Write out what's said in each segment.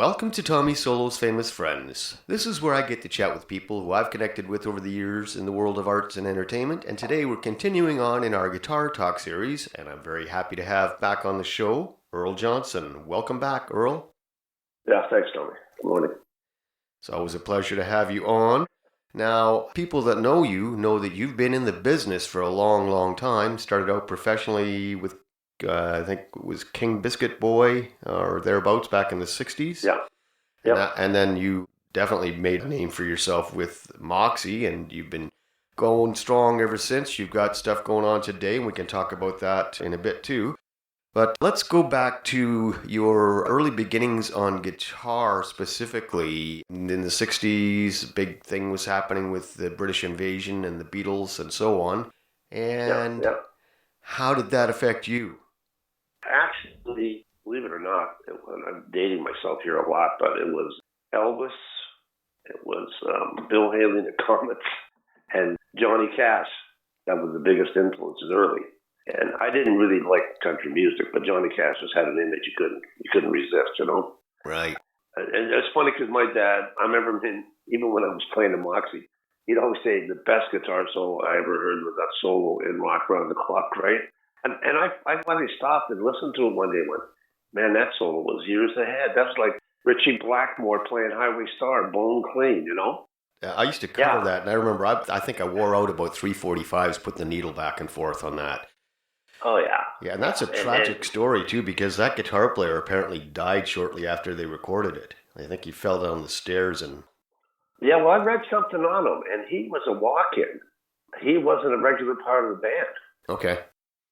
Welcome to Tommy Solo's Famous Friends. This is where I get to chat with people who I've connected with over the years in the world of arts and entertainment, and today we're continuing on in our Guitar Talk series, and I'm very happy to have back on the show, Earl Johnson. Welcome back, Earl. Yeah, thanks, Tommy. Good morning. It's always a pleasure to have you on. Now, people that know you know that you've been in the business for a long, long time. Started out professionally with I think it was King Biscuit Boy or thereabouts back in the 60s. Yeah. And then you definitely made a name for yourself with Moxy, and you've been going strong ever since. You've got stuff going on today, and we can talk about that in a bit too. But let's go back to your early beginnings on guitar specifically. In the 60s, big thing was happening with the British invasion and the Beatles and so on. And how did that affect you? Actually, believe it or not, I'm dating myself here a lot, but it was Elvis, it was Bill Haley and the Comets, and Johnny Cash. That was the biggest influences early. And I didn't really like country music, but Johnny Cash just had an in that you couldn't resist, you know? Right. And it's funny because my dad, I remember him, even when I was playing the Moxy, he'd always say the best guitar solo I ever heard was that solo in Rock Around the Clock, right? And I finally stopped and listened to it one day and went, man, that solo was years ahead. That's like Richie Blackmore playing Highway Star, Bone Clean, you know? I used to cover that, and I remember I think I wore out about 345s putting the needle back and forth on that. Oh, yeah. Yeah, and that's a tragic story, too, because that guitar player apparently died shortly after they recorded it. I think he fell down the stairs and... Yeah, well, I read something on him, and he was a walk-in. He wasn't a regular part of the band. Okay.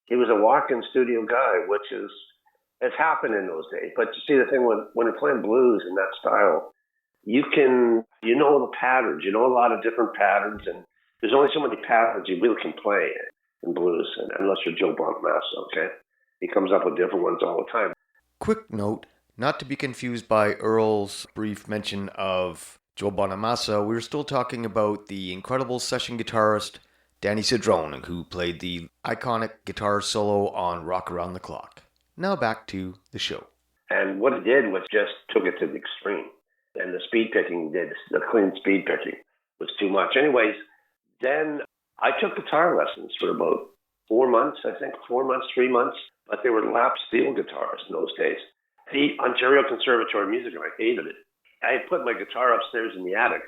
He was a walk-in studio guy, which has happened in those days. But you see, the thing when you're playing blues in that style, you know the patterns. You know a lot of different patterns, and there's only so many patterns you really can play in blues, unless you're Joe Bonamassa, okay? He comes up with different ones all the time. Quick note, not to be confused by Earl's brief mention of Joe Bonamassa, we're still talking about the incredible session guitarist Danny Cedrone, who played the iconic guitar solo on Rock Around the Clock. Now back to the show. And what it did was just took it to the extreme. And the speed picking the clean speed picking was too much. Anyways, then I took guitar lessons for about 4 months, 3 months, but they were lap steel guitars in those days. The Ontario Conservatory of Music, and I hated it. I had put my guitar upstairs in the attic,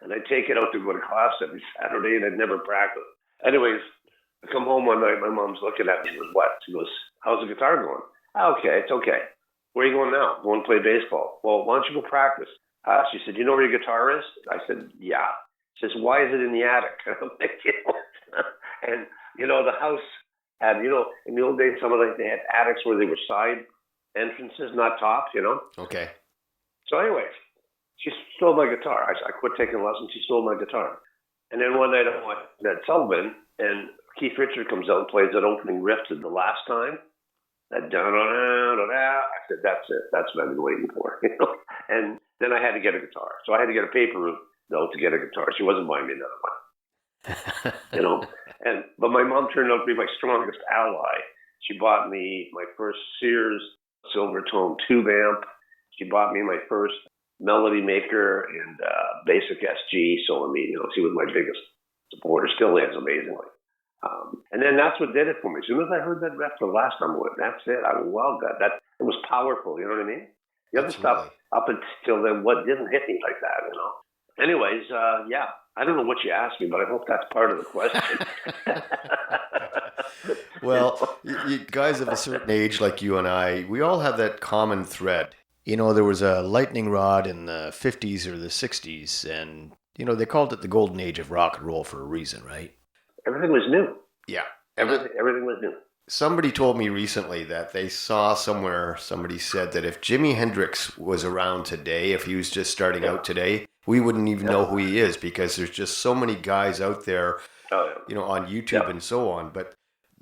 and I'd take it out to go to class every Saturday, and I'd never practice. Anyways, I come home one night, my mom's looking at me, she goes, what? She goes, how's the guitar going? Okay, it's okay. Where are you going now? Going to play baseball. Well, why don't you go practice? She said, you know where your guitar is? I said, yeah. She says, why is it in the attic? And, the house had, in the old days, they had attics where they were side entrances, not top, Okay. So anyways, she stole my guitar. I quit taking lessons. She stole my guitar. And then one night I went at Sullivan, and Keith Richards comes out and plays that opening riff to The Last Time. That da-da-da-da-da. I said, that's it. That's what I've been waiting for. And then I had to get a guitar. So I had to get a paper route, to get a guitar. She wasn't buying me another one. But my mom turned out to be my strongest ally. She bought me my first Sears Silvertone tube amp. She bought me my first Melody Maker and Basic SG. So, she was my biggest supporter, still is, amazingly. And then that's what did it for me. As soon as I heard that riff the last time, I went, that's it. I loved that. It was powerful, you know what I mean? The other stuff up until then, didn't hit me like that, Anyways, I don't know what you asked me, but I hope that's part of the question. Well, you guys of a certain age like you and I, we all have that common thread. There was a lightning rod in the 50s or the 60s, and, they called it the golden age of rock and roll for a reason, right? Everything was new. Yeah. Everything was new. Somebody told me recently that they saw somewhere, somebody said that if Jimi Hendrix was around today, if he was just starting out today, we wouldn't even know who he is because there's just so many guys out there, on YouTube and so on. But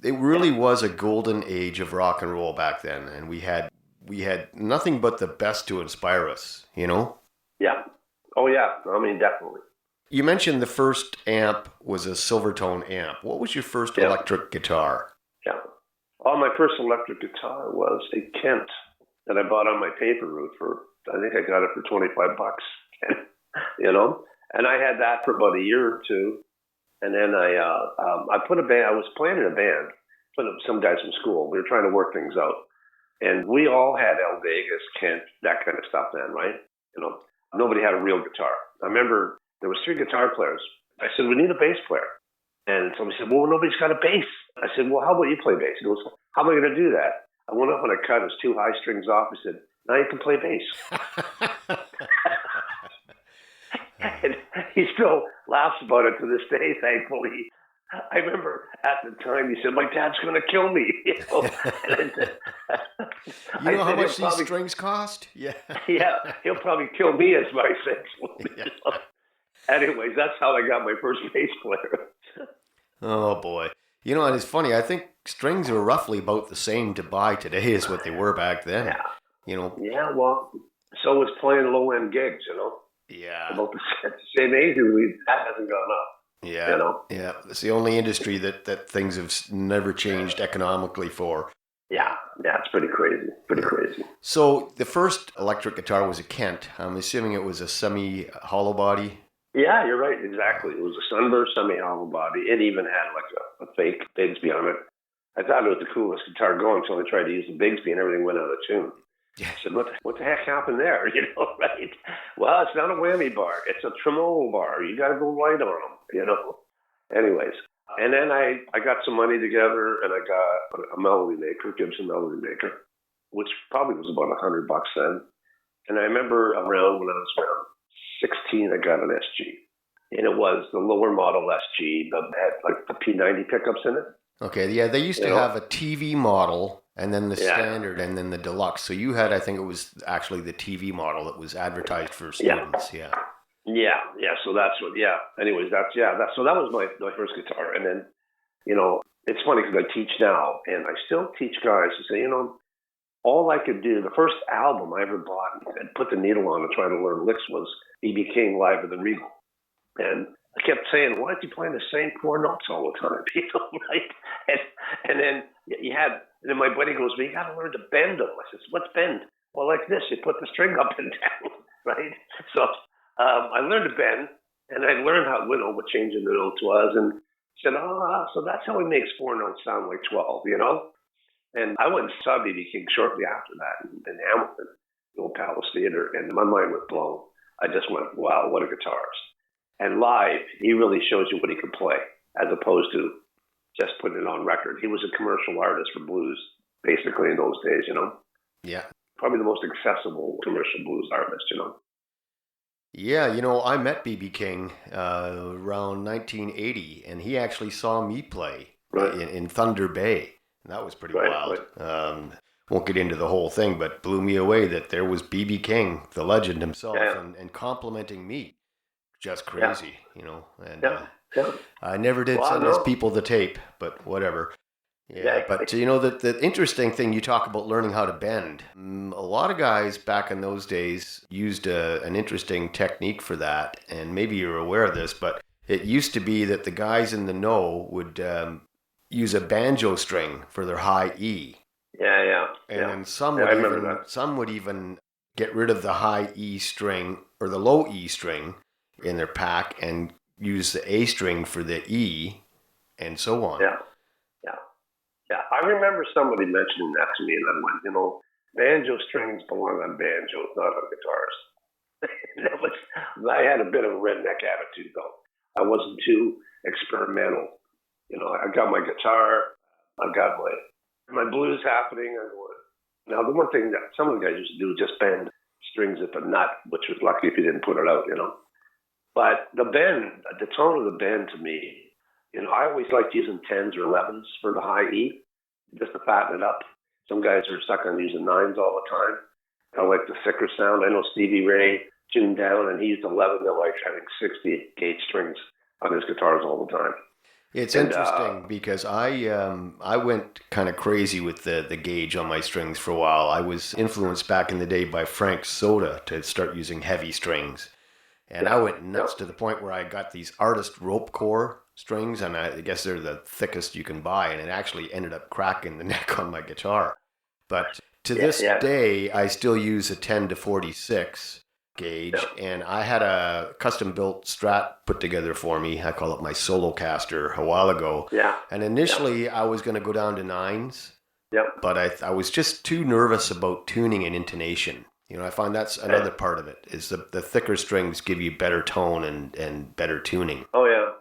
it really was a golden age of rock and roll back then, and we had nothing but the best to inspire us, Yeah. Oh, yeah. I mean, definitely. You mentioned the first amp was a Silvertone amp. What was your first electric guitar? Yeah. My first electric guitar was a Kent that I bought on my paper route for I think I got it for $25, you know. And I had that for about a year or two, and then I put a band. I was playing in a band, with some guys from school. We were trying to work things out, and we all had El Vegas, Kent, that kind of stuff then, right? You know, nobody had a real guitar. I remember there was 3 guitar players. I said, we need a bass player. And somebody said, well, nobody's got a bass. I said, well, how about you play bass? He goes, how am I going to do that? I went up and I cut his 2 high strings off. I said, now you can play bass. And he still laughs about it to this day, thankfully. I remember at the time he said, my dad's going to kill me. You know, you know how much these strings cost? Yeah. Yeah, he'll probably kill me as my sex. Yeah. Anyways, that's how I got my first bass player. Oh, boy. You know, and it's funny. I think strings are roughly about the same to buy today as what they were back then. Yeah. You know. Yeah, well, so was playing low-end gigs, you know. Yeah. About the same age, that hasn't gone up. Yeah. You know? Yeah. It's the only industry that things have never changed economically for. Yeah. Yeah, it's pretty crazy. Pretty crazy. So the first electric guitar was a Kent. I'm assuming it was a semi-hollow body. Yeah, you're right. Exactly. It was a Sunburst semi-hollow body. It even had like a fake Bigsby on it. I thought it was the coolest guitar going until I tried to use the Bigsby and everything went out of tune. Yeah. I said, what the heck happened there? You know, right? Well, it's not a whammy bar. It's a tremolo bar. You got to go light on them, you know. Anyways, and then I got some money together and I got a melody maker, Gibson melody maker, which probably was about $100 then. And I remember around when I was around 16, I got an SG. And it was the lower model SG that had like the P90 pickups in it. Okay, yeah, they used to have a TV model and then the standard and then the deluxe. So you had, I think it was actually the TV model that was advertised for students. Yeah. So that's what, anyways, so that was my first guitar. And then, you know, it's funny because I teach now and I still teach guys to say, you know, all I could do, the first album I ever bought and put the needle on to try to learn licks was B.B. King Live at the Regal. And I kept saying, why aren't you playing the same 4 notes all the time? You know, right? And then and then my buddy goes, well, you got to learn to bend them. I said, what's bend? Well, like this, you put the string up and down, right? So I learned to bend, and I learned how, you know, what changing the notes was, and said, so that's how he makes 4 notes sound like 12, you know? And I went and saw B.B. King shortly after that in Hamilton, the old Palace Theater, and my mind was blown. I just went, wow, what a guitarist. And live, he really shows you what he could play, as opposed to just putting it on record. He was a commercial artist for blues, basically, in those days, you know? Yeah. Probably the most accessible commercial blues artist, you know? Yeah, you know, I met B.B. King around 1980, and he actually saw me play in Thunder Bay. And that was pretty wild. Right. Won't get into the whole thing, but blew me away that there was B.B. King, the legend himself, and complimenting me. Just crazy, you know. And I never did send his people the tape, but whatever. Yeah, but you know, the interesting thing, you talk about learning how to bend. A lot of guys back in those days used an interesting technique for that, and maybe you're aware of this, but it used to be that the guys in the know would use a banjo string for their high E. And some would even get rid of the high E string or the low E string in their pack and use the A string for the E, and so on. Yeah. I remember somebody mentioning that to me, and I went, you know, banjo strings belong on banjos, not on guitars. I had a bit of a redneck attitude, though. I wasn't too experimental. You know, I got my guitar, I got my blues happening. Now, the one thing that some of the guys used to do was just bend strings at the nut, which was lucky if you didn't put it out, you know. But the bend, the tone of the bend to me, you know, I always liked using 10s or 11s for the high E, just to fatten it up. Some guys are stuck on using 9s all the time. I like the thicker sound. I know Stevie Ray tuned down, and he used 11 to like having 60 gauge strings on his guitars all the time. It's interesting because I went kind of crazy with the gauge on my strings for a while. I was influenced back in the day by Frank Soda to start using heavy strings. And I went nuts to the point where I got these artist rope core strings, and I guess they're the thickest you can buy, and it actually ended up cracking the neck on my guitar. But To this yeah, day, I still use a 10 to 46 gauge, and I had a custom built Strat put together for me. I call it my solo caster a while ago. yeah, And initially, I was going to go down to nines, yeah. but I was just too nervous about tuning and intonation. I find that's another part of it, is the thicker strings give you better tone and better tuning. Oh, yeah.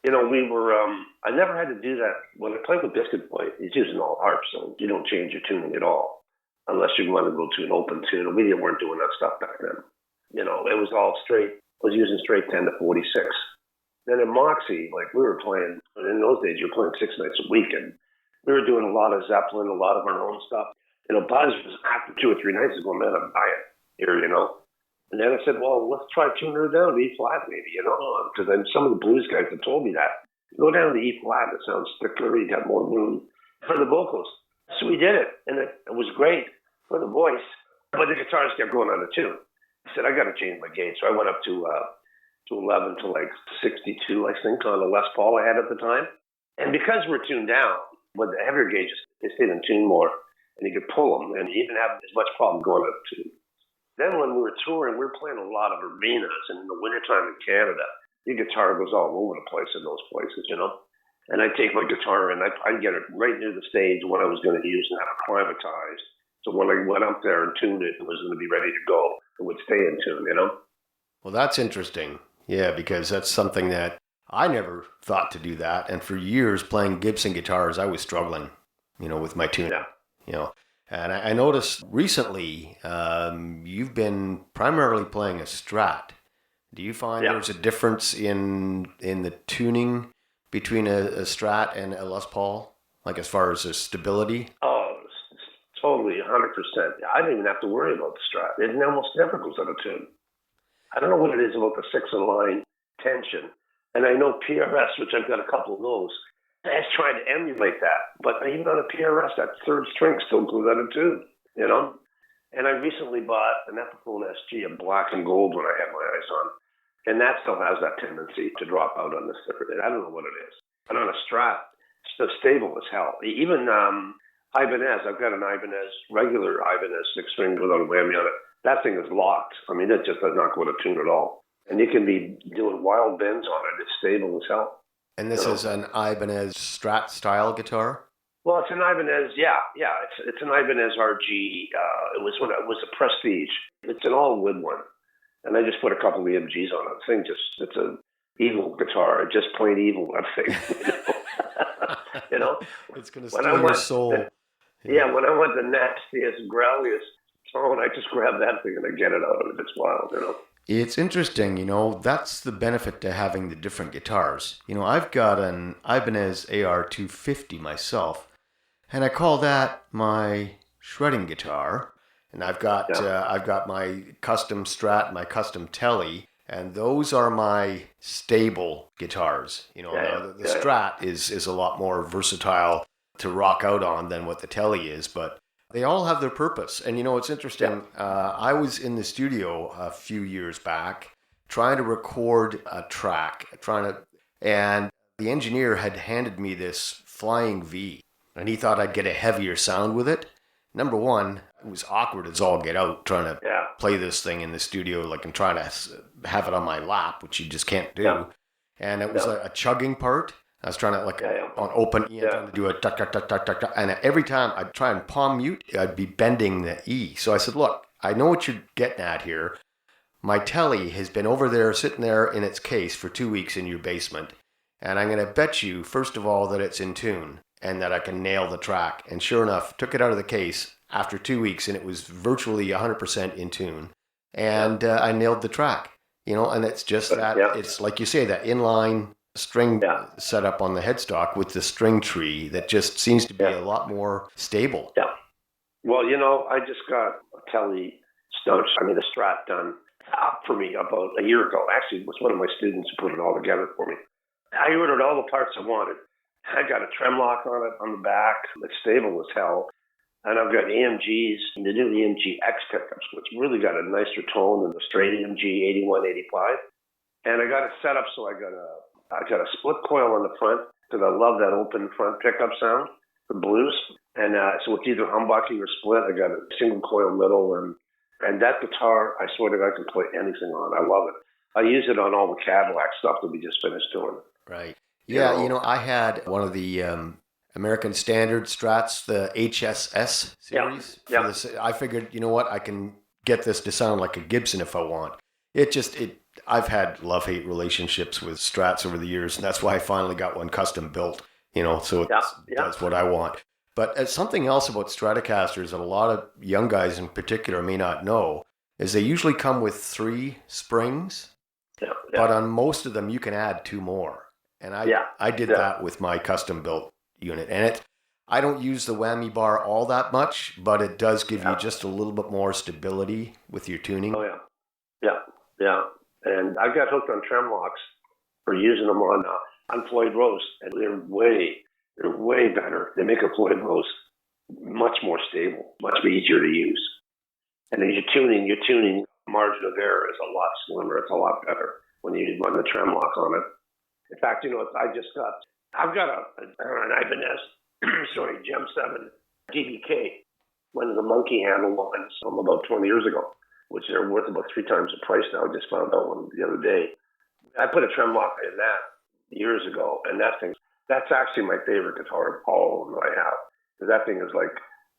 We were, I never had to do that. When I played with Biscuit Boy, he's using all harps, so you don't change your tuning at all, unless you want to go to an open tune. And we weren't doing that stuff back then. It was all straight. I was using straight 10 to 46. Then in Moxy, like we were playing, in those days, you were playing 6 nights a week, and we were doing a lot of Zeppelin, a lot of our own stuff. Buzz was after 2 or 3 nights ago, man, I'm dying here, And then I said, well, let's try tuning her down to E flat, maybe, because then some of the blues guys have told me that. Go down to E flat, it sounds thicker, you got more room for the vocals. So we did it, and it was great for the voice, but the guitars kept going on the tune. I said, I got to change my gauge. So I went up to 11 to like 62, I think, on the Les Paul I had at the time. And because we're tuned down, with the heavier gauges, they stayed in tune more, and you could pull them, and you didn't have as much problem going up to. Then when we were touring, we were playing a lot of arenas, and in the wintertime in Canada, your guitar goes all over the place in those places, And I'd take my guitar and I'd get it right near the stage, what I was going to use, and have it climatized. So when I went up there and tuned it, it was going to be ready to go. It would stay in tune, Well, that's interesting. Yeah, because that's something that I never thought to do that. And for years playing Gibson guitars, I was struggling, with my tuning. Yeah. And I noticed recently you've been primarily playing a Strat. Do you find there's a difference in the tuning between a Strat and a Les Paul, like as far as the stability? Oh, totally, 100%. I don't even have to worry about the Strat. It almost never goes out of tune. I don't know what it is about the 6-in-line tension. And I know PRS, which I've got a couple of those, has tried to emulate that. But even on a PRS, that third string still goes out of tune, And I recently bought an Epiphone SG, a black and gold one I had my eyes on. And that still has that tendency to drop out on the stiffer. I don't know what it is. But on a Strat, it's still stable as hell. Even Ibanez, I've got an Ibanez, regular Ibanez 6-string without a whammy on it. That thing is locked. I mean, it just does not go to tune at all. And you can be doing wild bends on it. It's stable as hell. And this is an Ibanez Strat style guitar? Well, it's an Ibanez, yeah. It's an Ibanez RG. It was a Prestige. It's an all-wood one. And I just put a couple of EMGs on it. The thing it's an evil guitar. Just plain evil, that thing. It's going to steal your soul. Yeah, when I want the nastiest, growliest tone, I just grab that thing and I get it out of it. It's wild, It's interesting, that's the benefit to having the different guitars. I've got an Ibanez AR250 myself, and I call that my shredding guitar. And I've got my custom Strat, my custom Telly, and those are my stable guitars. The Strat is a lot more versatile to rock out on than what the Telly is, but they all have their purpose. And it's interesting. I was in the studio a few years back trying to record a track, and the engineer had handed me this Flying V, and he thought I'd get a heavier sound with it. Number one, it was awkward as all get out trying to play this thing in the studio, like I'm trying to have it on my lap, which you just can't do. Yeah. And it was a chugging part. I was trying to on open E, trying to do a tuck, tuck, tuck, tuck, tuck, tuck. And every time I'd try and palm mute, I'd be bending the E. So I said, look, I know what you're getting at here. My Telly has been over there, sitting there in its case for 2 weeks in your basement. And I'm going to bet you, first of all, that it's in tune and that I can nail the track. And sure enough, took it out of the case after 2 weeks and it was virtually 100% in tune. And I nailed the track, and it's just that, it's like you say, that inline string setup on the headstock with the string tree that just seems to be a lot more stable. Yeah. Well, I just got a Telly the Strat done for me about a year ago. Actually, it was one of my students who put it all together for me. I ordered all the parts I wanted. I got a trem lock on it on the back. It's stable as hell. And I've got EMGs, the new EMG X pickups, which really got a nicer tone than the straight EMG 81, 85. And I got it set up so I got a split coil on the front because I love that open front pickup sound for blues. And so it's either humbucking or split. I got a single coil middle, and that guitar, I swear to God, I can play anything on. I love it. I use it on all the Cadillac stuff that we just finished doing. Right. You Yeah, know? I had one of the American Standard Strats, the HSS series. Yeah. I figured, you know what, I can get this to sound like a Gibson if I want. I've had love-hate relationships with Strats over the years, and that's why I finally got one custom built, so that's what I want. But something else about Stratocasters that a lot of young guys in particular may not know is they usually come with 3 springs, but on most of them you can add 2 more. And I did that with my custom built unit. And I don't use the whammy bar all that much, but it does give you just a little bit more stability with your tuning. Oh, yeah. And I got hooked on trem locks for using them on Floyd Rose, and they're way better. They make a Floyd Rose much more stable, much easier to use. And then your tuning margin of error is a lot slimmer. It's a lot better when you run the trem lock on it. In fact, I've got an Ibanez, Gem 7 DBK, one of the monkey handle ones from about 20 years ago, which they're worth about 3 times the price now. I just found out one the other day. I put a trem lock in that years ago, and that's actually my favorite guitar of all of them that I have. Because that thing is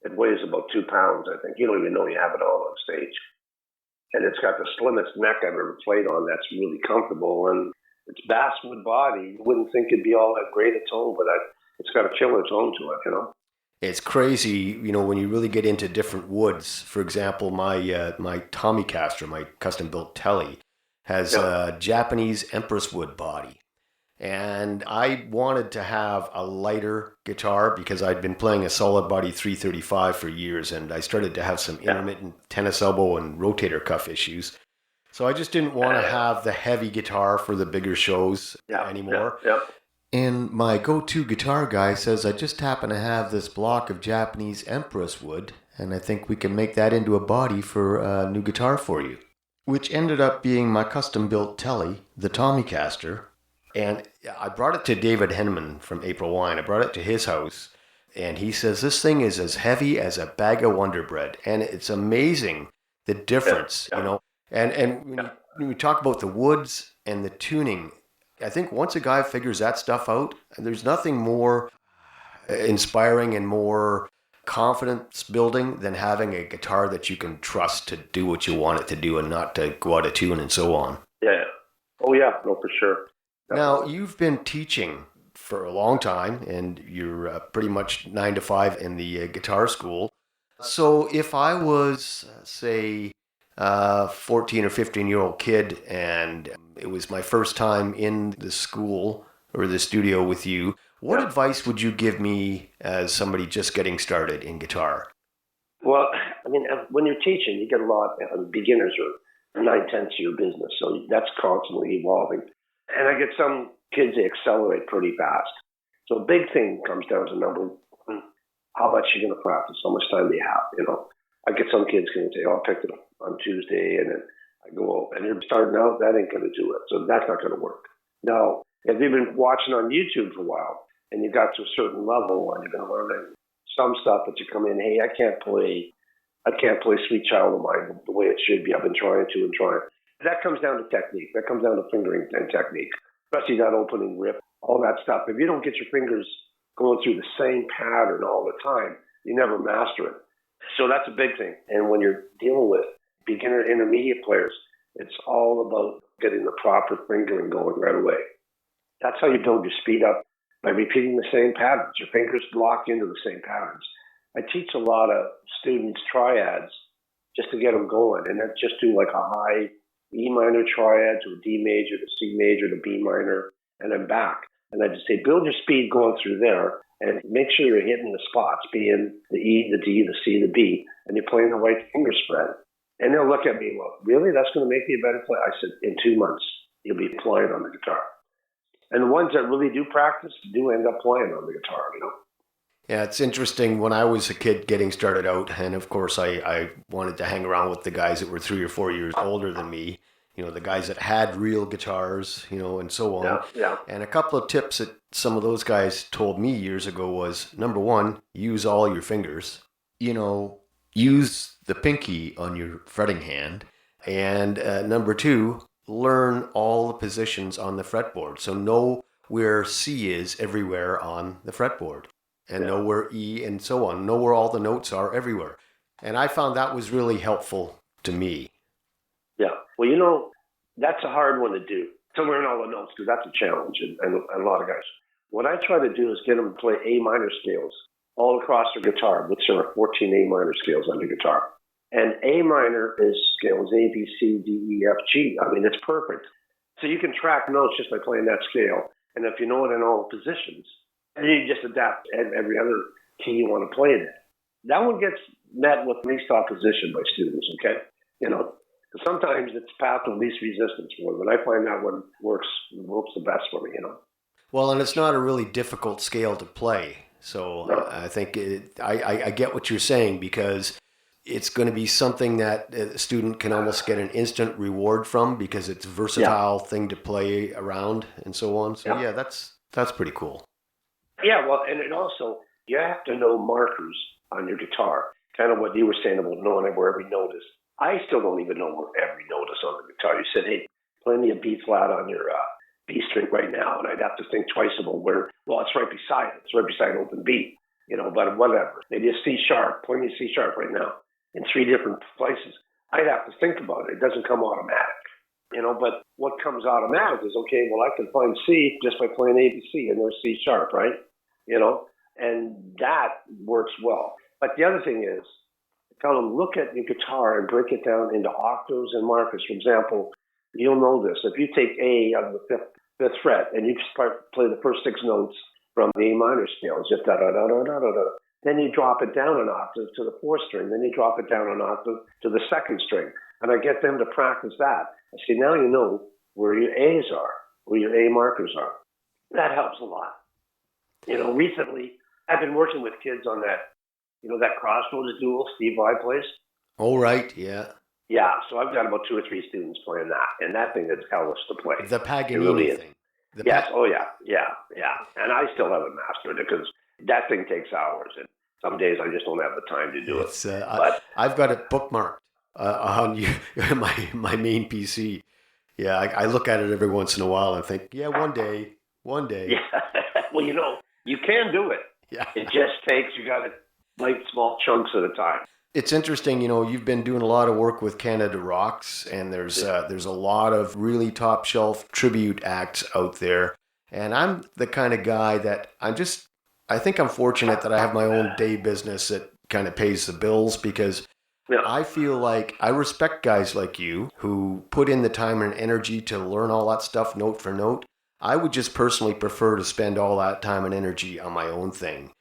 it weighs about 2 pounds, I think. You don't even know you have it all on stage. And it's got the slimmest neck I've ever played on that's really comfortable. And it's basswood body. You wouldn't think it'd be all that great a tone, but it's got a killer tone to it, It's crazy, when you really get into different woods. For example, my Tommy Caster, my custom-built Telly, has a Japanese Empress wood body. And I wanted to have a lighter guitar because I'd been playing a solid body 335 for years, and I started to have some intermittent tennis elbow and rotator cuff issues. So I just didn't want to have the heavy guitar for the bigger shows anymore. And my go-to guitar guy says, I just happen to have this block of Japanese Empress wood, and I think we can make that into a body for a new guitar for you. Which ended up being my custom-built Telly, the Tommy Caster. And I brought it to David Henneman from April Wine. I brought it to his house, and he says, this thing is as heavy as a bag of Wonder Bread. And it's amazing the difference, And when we talk about the woods and the tuning, I think once a guy figures that stuff out, there's nothing more inspiring and more confidence building than having a guitar that you can trust to do what you want it to do and not to go out of tune and so on. Yeah. Oh, yeah. No, for sure. Now, you've been teaching for a long time, and you're pretty much 9 to 5 in the guitar school. So if I was, say, 14 or 15-year-old kid, and it was my first time in the school or the studio with you, what advice would you give me as somebody just getting started in guitar? Well, when you're teaching, you get a lot of beginners are 9/10 of your business, so that's constantly evolving. And I get some kids that accelerate pretty fast. So a big thing comes down to number one, how much you're going to practice, how much time do you have, I get some kids going to say, I picked it up on Tuesday, and then I go, and you're starting out, that ain't going to do it. So that's not going to work. Now, if you've been watching on YouTube for a while, and you got to a certain level, and you've been learning some stuff, but you come in, hey, I can't play Sweet Child of Mine the way it should be. I've been trying. That comes down to technique. That comes down to fingering and technique, especially that opening rip, all that stuff. If you don't get your fingers going through the same pattern all the time, you never master it. So that's a big thing. And when you're dealing with beginner intermediate players, it's all about getting the proper fingering going right away. That's how you build your speed up, by repeating the same patterns. Your fingers lock into the same patterns. I teach a lot of students triads just to get them going, and then just do like a high E minor triad to a D major to C major to B minor, and then back. And I just say, build your speed going through there, and make sure you're hitting the spots, being the E, the D, the C, the B, and you're playing the right finger spread. And they'll look at me, well, really? That's going to make me a better player? I said, in 2 months, you'll be playing on the guitar. And the ones that really do practice do end up playing on the guitar, Yeah, it's interesting. When I was a kid getting started out, and of course I wanted to hang around with the guys that were 3 or 4 years older than me, the guys that had real guitars, and so on. Yeah, yeah. And a couple of tips that some of those guys told me years ago was, number one, use all your fingers. Use the pinky on your fretting hand. And number two, learn all the positions on the fretboard. So know where C is everywhere on the fretboard, and know where E and so on. Know where all the notes are everywhere. And I found that was really helpful to me. Yeah. Well, that's a hard one to do, to learn all the notes, because that's a challenge, and a lot of guys. What I try to do is get them to play A minor scales all across their guitar, which there are 14 A minor scales on the guitar. And A minor is scales A, B, C, D, E, F, G. I mean, it's perfect. So you can track notes just by playing that scale. And if you know it in all positions, and you just adapt every other key you want to play it in. That one gets met with least opposition by students, okay? Sometimes it's path of least resistance for them, and I find that one works the best for me, Well, and it's not a really difficult scale to play. So No. I think I get what you're saying, because it's going to be something that a student can almost get an instant reward from, because it's a versatile thing to play around and so on. So yeah, that's pretty cool. Yeah, well, and it also, you have to know markers on your guitar. Kind of what you were saying about knowing where every note is. I still don't even know where every note is on the guitar. You said, hey, play me a B flat on your B string right now, and I'd have to think twice about where, well, it's right beside it. It's right beside open B, but whatever. Maybe a C sharp, play me a C sharp right now in 3 different places. I'd have to think about it. It doesn't come automatic, but what comes automatic is, okay, well, I can find C just by playing A, B, C, and there's C sharp, right? And that works well. But the other thing is, tell them, look at your guitar and break it down into octaves and markers. For example, you'll know this. If you take A on the fifth fret and you start play the first 6 notes from the A minor scale, just da da da da da da da, then you drop it down an octave to the 4th string, then you drop it down an octave to the 2nd string. And I get them to practice that. I say, now you know where your A's are, where your A markers are. That helps a lot. Recently, I've been working with kids on that, that Crossroads duel Steve Vai plays. Oh, right, yeah. Yeah, so I've got about 2 or 3 students playing that, and that thing is hellish to play. The Paganini really thing. Yes, yeah. And I still haven't mastered it, because that thing takes hours, and some days I just don't have the time to do it. But I've got it bookmarked on my main PC. Yeah, I look at it every once in a while and think, yeah, one day. Yeah. Well, you can do it. Yeah. It just takes, you got to like small chunks at a time. It's interesting, you've been doing a lot of work with Canada Roxx, and there's a lot of really top shelf tribute acts out there. And I'm the kind of guy that I think I'm fortunate that I have my own day business that kind of pays the bills, because I feel like I respect guys like you who put in the time and energy to learn all that stuff note for note. I would just personally prefer to spend all that time and energy on my own thing,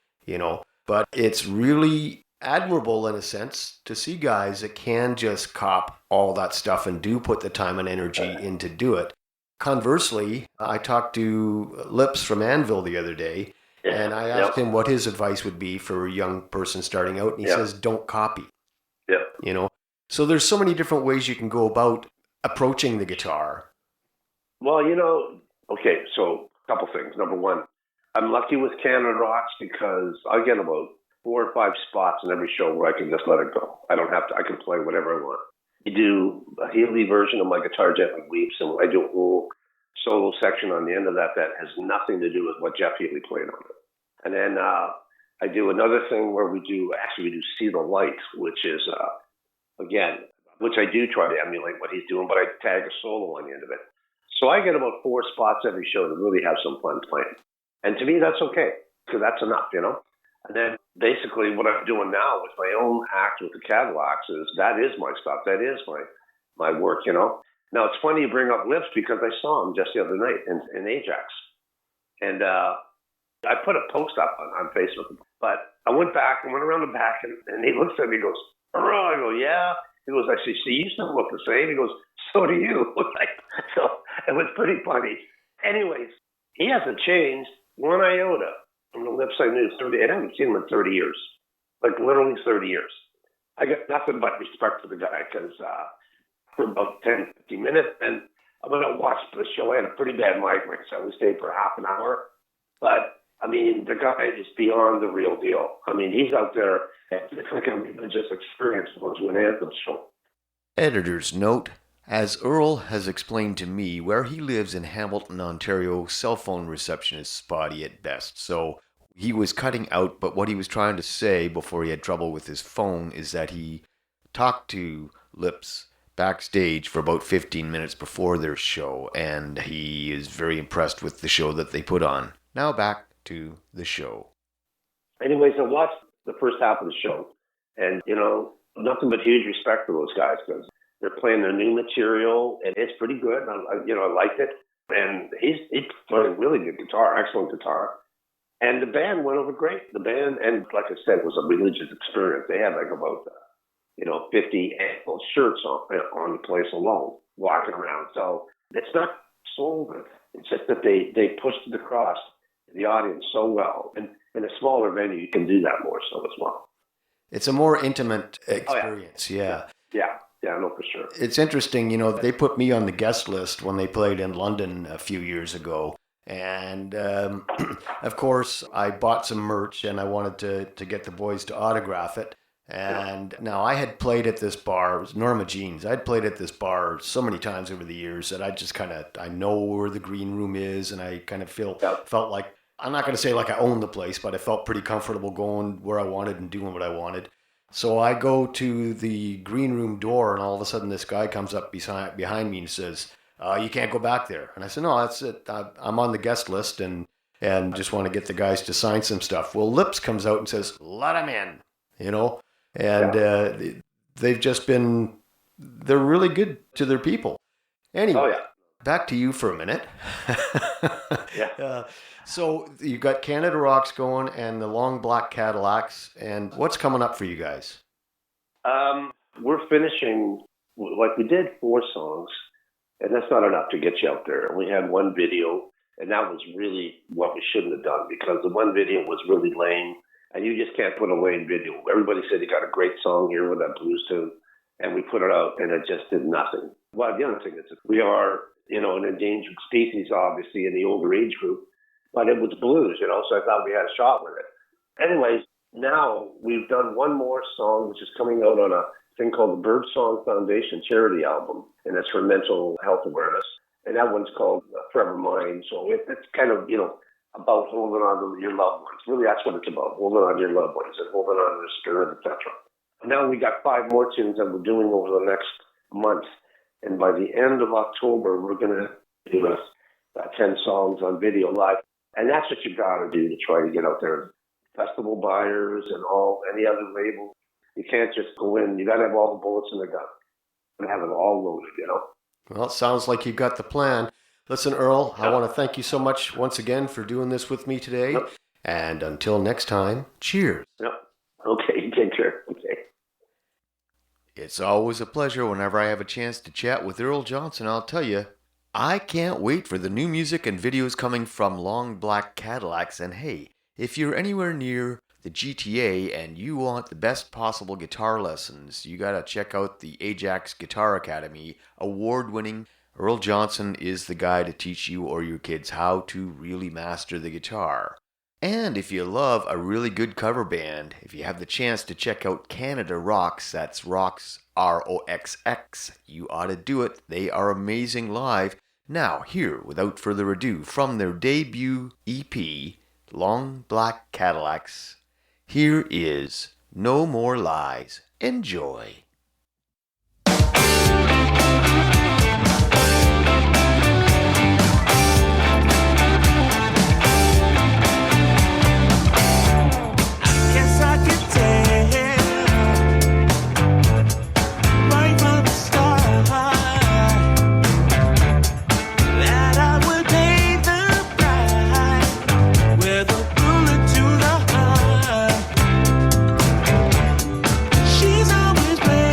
But it's really admirable in a sense to see guys that can just cop all that stuff and do put the time and energy in to do it. Conversely, I talked to Lips from Anvil the other day, and I asked him what his advice would be for a young person starting out, and he says, don't copy. Yeah. So there's so many different ways you can go about approaching the guitar. Well, okay, so a couple things. Number one, I'm lucky with Canada Roxx because I get about 4 or 5 spots in every show where I can just let it go. I don't have to, I can play whatever I want. You do a Healy version of My Guitar Gently Weeps, and I do a whole solo section on the end of that has nothing to do with what Jeff Healy played on it. And then I do another thing where we do See the Light, which is, again, which I do try to emulate what he's doing, but I tag a solo on the end of it. So I get about 4 spots every show to really have some fun playing. And to me, that's okay, because that's enough, And then basically what I'm doing now with my own act with the Cadillacs is that is my stuff. That is my work, Now, it's funny you bring up Lips because I saw him just the other night in Ajax. And I put a post up on Facebook. But I went around the back, and he looks at me and goes, oh, I go, yeah. He goes, I see, you still look the same. He goes, so do you. So it was pretty funny. Anyways, he hasn't changed one iota from the Lips I knew 30. I haven't seen him in 30 years, like literally 30 years. I got nothing but respect for the guy because for about 10, 15 minutes, and I'm going to watch the show. I had a pretty bad migraine, so I would stay for half an hour. But, I mean, the guy is beyond the real deal. I mean, he's out there, and it's like a religious experience going to an anthem show. Editor's note: as Earl has explained to me, where he lives in Hamilton, Ontario, cell phone reception is spotty at best. So he was cutting out, but what he was trying to say before he had trouble with his phone is that he talked to Lips backstage for about 15 minutes before their show, and he is very impressed with the show that they put on. Now back to the show. Anyways, I watched the first half of the show, and, you know, nothing but huge respect for those guys, because they're playing their new material, and it's pretty good. I liked it. And he's playing really good guitar, excellent guitar. And the band went over great. The band, and like I said, it was a religious experience. They had like about, 50 ankle shirts on the place alone, walking around. So it's not soul good. It's just that they pushed it across the audience so well. And in a smaller venue, you can do that more so as well. It's a more intimate experience, yeah. Yeah, no, for sure. It's interesting, they put me on the guest list when they played in London a few years ago. And, of course, I bought some merch and I wanted to get the boys to autograph it. And now I had played at this bar, it was Norma Jean's. I'd played at this bar so many times over the years that I just I know where the green room is, and I kind of felt like, I'm not going to say like I owned the place, but I felt pretty comfortable going where I wanted and doing what I wanted. So I go to the green room door, and all of a sudden this guy comes up behind me and says, you can't go back there. And I said, no, that's it. I'm on the guest list and just want to get the guys to sign some stuff. Well, Lips comes out and says, let him in, and they've just they're really good to their people. Anyway, back to you for a minute. So you've got Canada Roxx going and the long Black Cadillacs, and what's coming up for you guys? We're finishing, like we did 4 songs, and that's not enough to get you out there. We had one video, and that was really what we shouldn't have done, because the one video was really lame, and you just can't put a lame video. Everybody said you got a great song here with that blues tune, and we put it out, and it just did nothing. Well, the other thing is we are, an endangered species, obviously, in the older age group, but it was blues, so I thought we had a shot with it. Anyways, now we've done one more song, which is coming out on a thing called the Birdsong Foundation charity album, and it's for mental health awareness. And that one's called Forever Mine. So it's kind of, about holding on to your loved ones. Really, that's what it's about, holding on to your loved ones and holding on to their spirit, etc. Now we got 5 more tunes that we're doing over the next month. And by the end of October, we're going to do 10 songs on video live. And that's what you got to do to try to get out there. Festival buyers and any other label. You can't just go in. You got to have all the bullets in the gun and have it all loaded, Well, it sounds like you've got the plan. Listen, Earl, I want to thank you so much once again for doing this with me today. Yep. And until next time, cheers. Yep. Okay, take care. Okay. It's always a pleasure whenever I have a chance to chat with Earl Johnson. I'll tell you, I can't wait for the new music and videos coming from Long Black Cadillacs. And hey, if you're anywhere near the GTA and you want the best possible guitar lessons, you got to check out the Ajax Guitar Academy. Award-winning Earl Johnson is the guy to teach you or your kids how to really master the guitar. And if you love a really good cover band, if you have the chance to check out Canada Roxx, that's Roxx, R-O-X-X, you ought to do it. They are amazing live. Now, here, without further ado, from their debut EP, Long Black Cadillacs, here is No More Lies. Enjoy. She's always been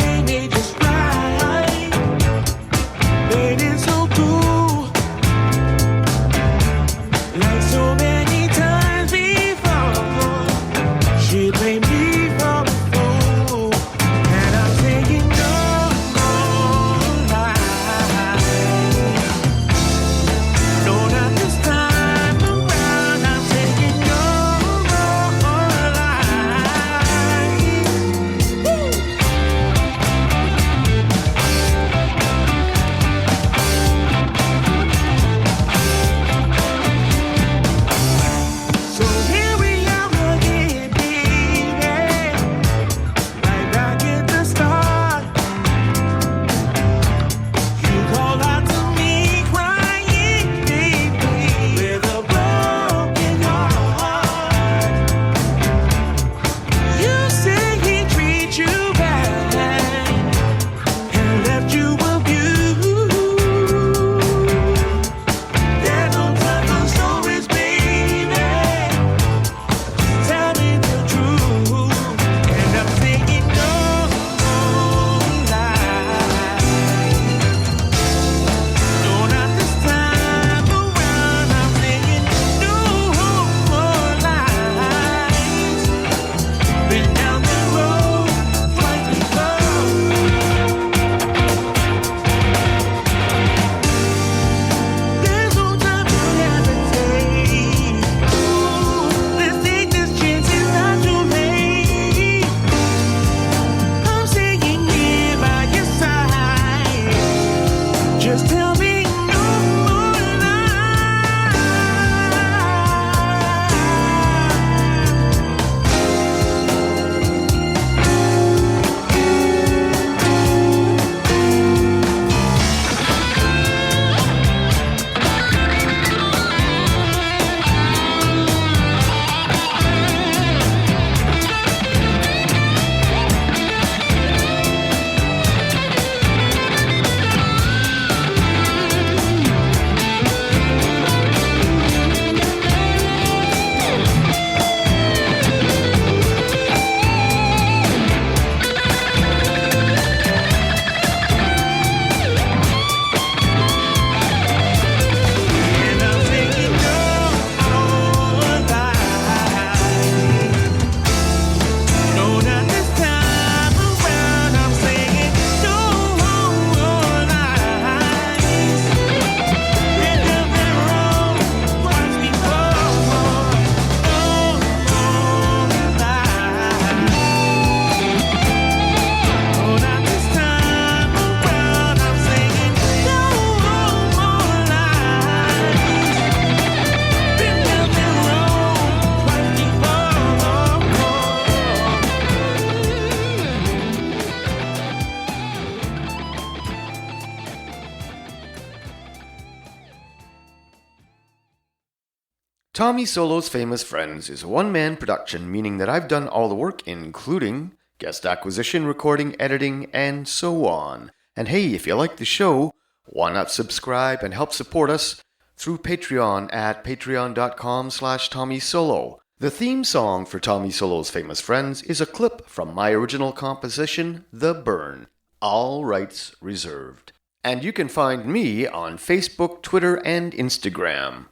Tommy Solo's Famous Friends is a one-man production, meaning that I've done all the work, including guest acquisition, recording, editing, and so on. And hey, if you like the show, why not subscribe and help support us through Patreon at patreon.com/TommySolo. The theme song for Tommy Solo's Famous Friends is a clip from my original composition, The Burn. All rights reserved. And you can find me on Facebook, Twitter, and Instagram.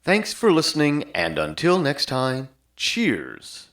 Thanks for listening, and until next time, cheers.